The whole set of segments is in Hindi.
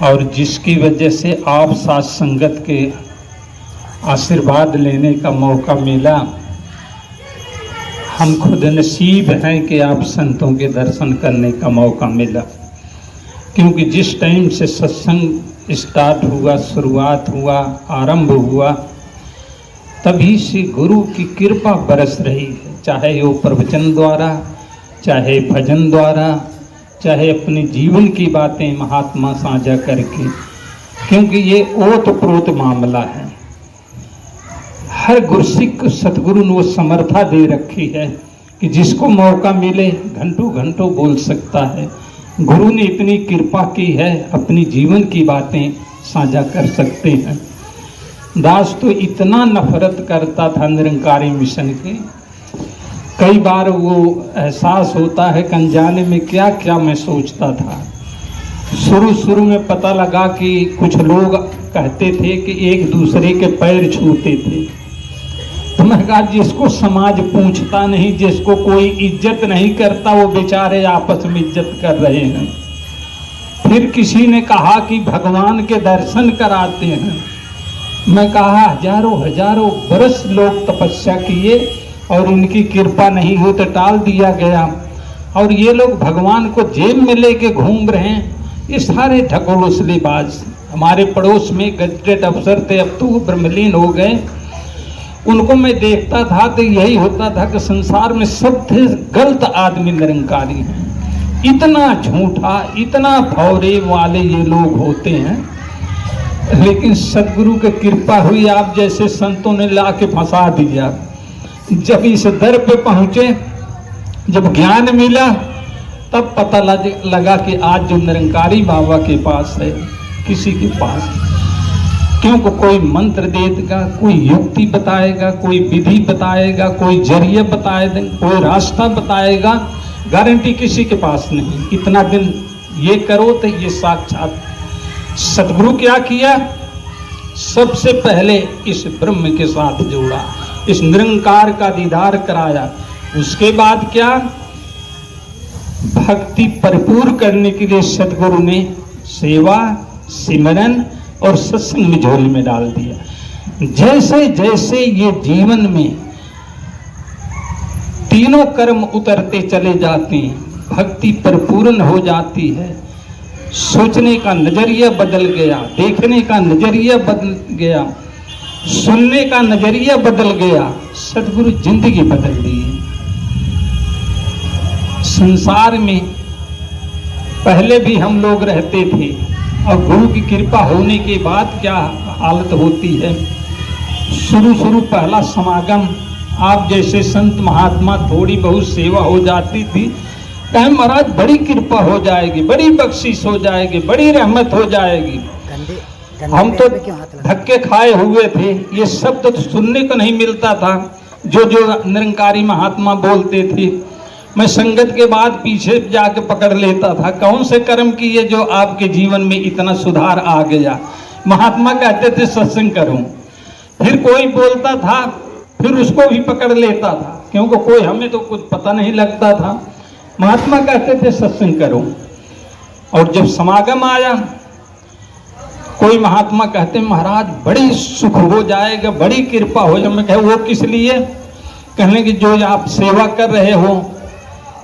और जिसकी वजह से आप साथ संगत के आशीर्वाद लेने का मौका मिला। हम खुद नसीब हैं कि आप संतों के दर्शन करने का मौका मिला, क्योंकि जिस टाइम से सत्संग स्टार्ट हुआ, शुरुआत हुआ, आरंभ हुआ, तभी से गुरु की कृपा बरस रही है, चाहे वो प्रवचन द्वारा, चाहे भजन द्वारा, चाहे अपने जीवन की बातें महात्मा साझा करके, क्योंकि ये ओतप्रोत मामला है। हर गुरसिक को सतगुरु ने वो समर्था दे रखी है कि जिसको मौका मिले घंटों घंटों बोल सकता है। गुरु ने इतनी कृपा की है, अपनी जीवन की बातें साझा कर सकते हैं। दास तो इतना नफरत करता था निरंकारी मिशन के, कई बार वो एहसास होता है कि अनजाने में क्या क्या मैं सोचता था। शुरू में पता लगा कि कुछ लोग कहते थे कि एक दूसरे के पैर छूते थे, तो मैं कहा जिसको समाज पूछता नहीं, जिसको कोई इज्जत नहीं करता, वो बेचारे आपस में इज्जत कर रहे हैं। फिर किसी ने कहा कि भगवान के दर्शन कराते हैं। मैं कहा हजारों बरस लोग तपस्या किए और उनकी कृपा नहीं हो तो टाल दिया गया, और ये लोग भगवान को जेब में लेके घूम रहे हैं। ये सारे ढकोलसलेबाज। हमारे पड़ोस में गजटेड अफसर थे, अब तो वो ब्रह्मलीन हो गए। उनको मैं देखता था तो यही होता था कि संसार में सबसे गलत आदमी निरंकारी हैं। इतना झूठा, इतना भौरे वाले ये लोग होते हैं। लेकिन सदगुरु की कृपा हुई, आप जैसे संतों ने ला के फंसा दिया। जब इस दर पे पहुंचे, जब ज्ञान मिला, तब पता लगा कि आज जो निरंकारी बाबा के पास है, किसी के पास, क्योंकि कोई मंत्र देगा, कोई युक्ति बताएगा, कोई विधि बताएगा, कोई जरिया बताएगा, कोई रास्ता बताएगा, गारंटी किसी के पास नहीं। इतना दिन ये करो तो ये साक्षात। सतगुरु क्या किया? सबसे पहले इस ब्रह्म के साथ जोड़ा, इस निरंकार का दीदार कराया। उसके बाद क्या? भक्ति भरपूर करने के लिए सतगुरु ने सेवा, सिमरन और सत्संग में झोली में डाल दिया। जैसे जैसे ये जीवन में तीनों कर्म उतरते चले जाते हैं, भक्ति परिपूर्ण हो जाती है, सोचने का नजरिया बदल गया, देखने का नजरिया बदल गया, सुनने का नजरिया बदल गया, सतगुरु जिंदगी बदल दी। संसार में पहले भी हम लोग रहते थे, और गुरु की कृपा होने के बाद क्या हालत होती है। शुरू पहला समागम, आप जैसे संत महात्मा थोड़ी बहुत सेवा हो जाती थी, कहें महाराज बड़ी कृपा हो जाएगी, बड़ी बख्शिश हो जाएगी, बड़ी रहमत हो जाएगी। हम तो धक्के खाए हुए थे, ये शब्द तो सुनने को नहीं मिलता था जो निरंकारी महात्मा बोलते थे। मैं संगत के बाद पीछे जाके पकड़ लेता था, कौन से कर्म किए जो आपके जीवन में इतना सुधार आ गया। महात्मा कहते थे सत्संग करो, फिर कोई बोलता था, फिर उसको भी पकड़ लेता था, क्योंकि कोई हमें तो कुछ पता नहीं लगता था। महात्मा कहते थे सत्संग करो, और जब समागम आया, कोई महात्मा कहते महाराज बड़ी सुख हो जाएगा, बड़ी कृपा हो जाए। मैं कहे वो किस लिए? कहने की जो आप सेवा कर रहे हो।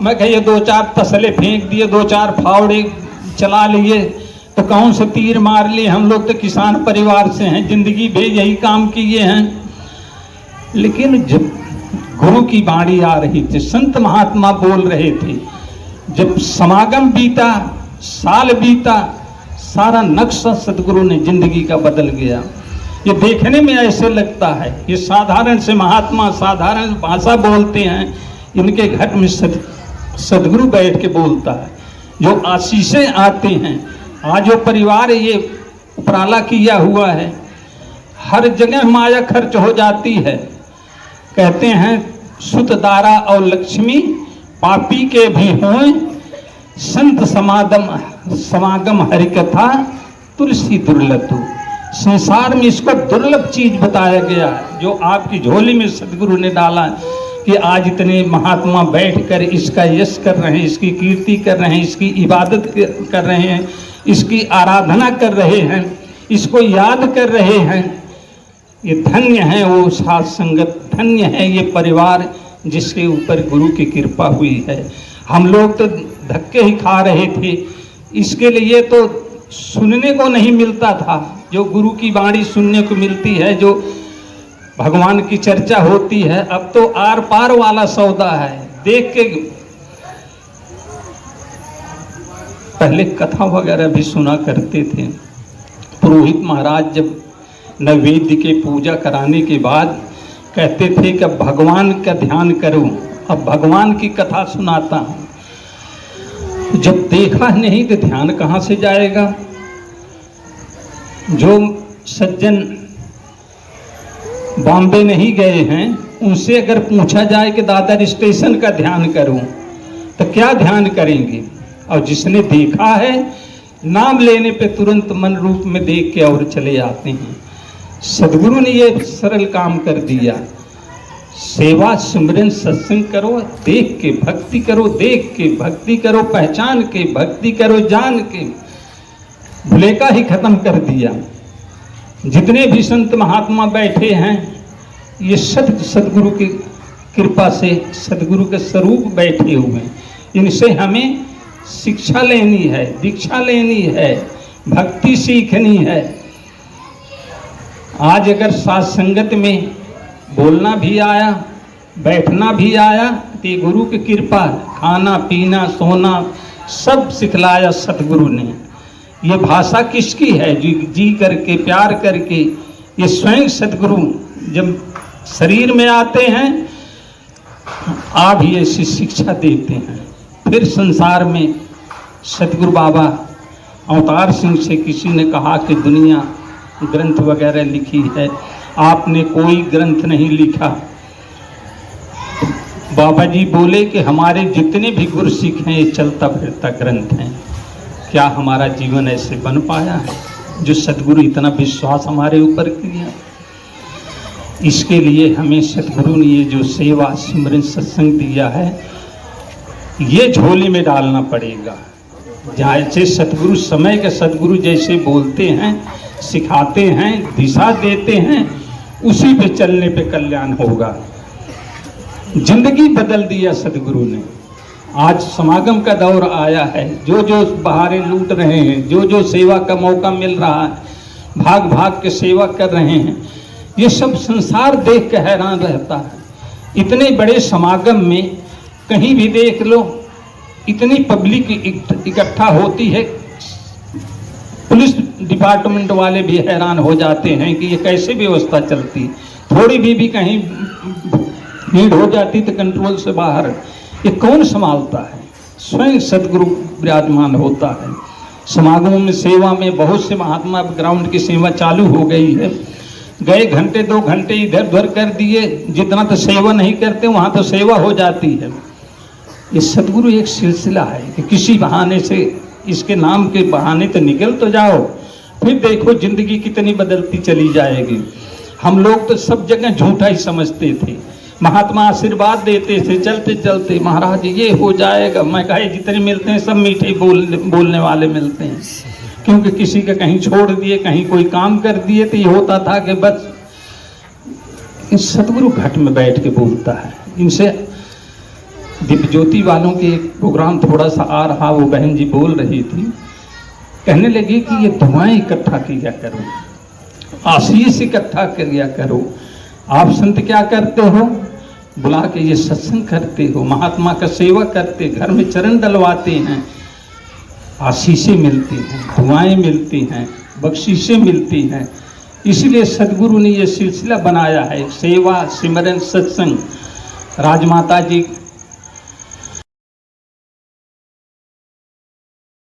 मैं कहे 2-4 तसले फेंक दिए, 2-4 फावड़े चला लिए, तो कौन से तीर मार लिए? हम लोग तो किसान परिवार से हैं, जिंदगी भर यही काम किए हैं। लेकिन जब गुरु की बाणी आ रही थी, संत महात्मा बोल रहे थे, जब समागम बीता, साल बीता, सारा नक्शा सतगुरु ने जिंदगी का बदल गया। ये देखने में ऐसे लगता है, ये साधारण से महात्मा साधारण भाषा बोलते हैं, इनके घर में सदगुरु बैठ के बोलता है। जो आशीषें आते हैं, आज जो परिवार ये उपराला किया हुआ है, हर जगह माया खर्च हो जाती है। कहते हैं सुत दारा और लक्ष्मी पापी के भी हों, संत समागम हरिकथा तुलसी दुर्लभ। संसार में इसको दुर्लभ चीज बताया गया है, जो आपकी झोली में सदगुरु ने डाला कि आज इतने महात्मा बैठकर इसका यश कर रहे हैं, इसकी कीर्ति कर रहे हैं, इसकी इबादत कर रहे हैं, इसकी आराधना कर रहे हैं, इसको याद कर रहे हैं। ये धन्य है वो साथ संगत, धन्य है ये परिवार जिसके ऊपर गुरु की कृपा हुई है। हम लोग तो धक्के ही खा रहे थे, इसके लिए तो सुनने को नहीं मिलता था। जो गुरु की वाणी सुनने को मिलती है, जो भगवान की चर्चा होती है, अब तो आर पार वाला सौदा है। देख के पहले कथा वगैरह भी सुना करते थे। पुरोहित महाराज जब नैवेद्य के पूजा कराने के बाद कहते थे कि भगवान का ध्यान करो, अब भगवान की कथा सुनाता हूँ। जब देखा नहीं तो ध्यान कहाँ से जाएगा। जो सज्जन बॉम्बे नहीं गए हैं, उनसे अगर पूछा जाए कि दादर स्टेशन का ध्यान करूं तो क्या ध्यान करेंगे। और जिसने देखा है, नाम लेने पे तुरंत मन रूप में देख के और चले आते हैं। सदगुरु ने ये सरल काम कर दिया। सेवा सिमरन सत्संग करो, देख के भक्ति करो, देख के भक्ति करो, पहचान के भक्ति करो, जान के। भुलेखा ही खत्म कर दिया। जितने भी संत महात्मा बैठे हैं, ये सदगुरु की कृपा से सदगुरु के स्वरूप बैठे हुए हैं। इनसे हमें शिक्षा लेनी है, दीक्षा लेनी है, भक्ति सीखनी है। आज अगर साथ संगत में बोलना भी आया, बैठना भी आया, तो ये गुरु की कृपा। खाना पीना सोना सब सिखलाया सतगुरु ने। ये भाषा किसकी है? जी करके प्यार करके। ये स्वयं सतगुरु जब शरीर में आते हैं, आप ही ऐसी शिक्षा देते हैं। फिर संसार में सतगुरु बाबा अवतार सिंह से किसी ने कहा कि दुनिया ग्रंथ वगैरह लिखी है, आपने कोई ग्रंथ नहीं लिखा। बाबा जी बोले कि हमारे जितने भी गुरसिख हैं, ये चलता फिरता ग्रंथ हैं। क्या हमारा जीवन ऐसे बन पाया है जो सतगुरु इतना विश्वास हमारे ऊपर किया? इसके लिए हमें सतगुरु ने ये जो सेवा सिमरन सत्संग दिया है, ये झोले में डालना पड़ेगा। जैसे सतगुरु समय के सतगुरु जैसे बोलते हैं, सिखाते हैं, दिशा देते हैं, उसी पे चलने पे कल्याण होगा। जिंदगी बदल दिया सतगुरु ने। आज समागम का दौर आया है। जो जो बहारे लूट रहे हैं, जो जो सेवा का मौका मिल रहा है, भाग भाग के सेवा कर रहे हैं, ये सब संसार देख के हैरान रहता है। इतने बड़े समागम में कहीं भी देख लो, इतनी पब्लिक इकट्ठा होती है, पुलिस डिपार्टमेंट वाले भी हैरान हो जाते हैं कि ये कैसे व्यवस्था चलती। थोड़ी भी कहीं भीड़ हो जाती तो कंट्रोल से बाहर। ये कौन संभालता है? स्वयं सदगुरु विराजमान होता है। समागमों में सेवा में बहुत से महात्मा ग्राउंड की सेवा चालू हो गई है। गए घंटे 2 घंटे इधर उधर कर दिए, जितना तो सेवा नहीं करते वहाँ तो सेवा हो जाती है। ये सदगुरु एक सिलसिला है कि किसी बहाने से, इसके नाम के बहाने तो निकल तो जाओ, फिर देखो जिंदगी कितनी बदलती चली जाएगी। हम लोग तो सब जगह झूठा ही समझते थे। महात्मा आशीर्वाद देते थे चलते चलते, महाराज ये हो जाएगा। मैं कहे जितने मिलते हैं सब मीठे बोलने वाले मिलते हैं, क्योंकि किसी का कहीं छोड़ दिए, कहीं कोई काम कर दिए, तो ये होता था कि बस इस सतगुरु घट में बैठ के बोलता है। इनसे दिव्य ज्योति वालों के एक प्रोग्राम थोड़ा सा आ रहा, वो बहन जी बोल रही थी, कहने लगी कि ये धुआं इकट्ठा किया करो, आशीष इकट्ठा किया करो। आप संत क्या करते हो? बुला के ये सत्संग करते हो, महात्मा का सेवा करते, घर में चरण डलवाते हैं, आशीषें मिलती हैं, दुआएं मिलती हैं, बख्शीशें मिलती हैं। इसलिए सदगुरु ने ये सिलसिला बनाया है, सेवा सिमरन सत्संग। राजमाता जी